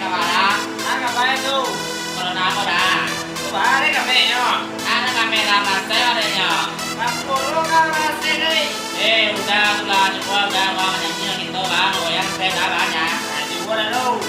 cà bà đó. Ăn cà phê tu. Còn nào có đã. Tu bà đấy cà phê nhá. Ada kamera masih ada nya. Kapolo ka masih deui. Udah semua udah mau nyanyi gitu bang, goyang saya dah banyak. Nah, di gua dah lu.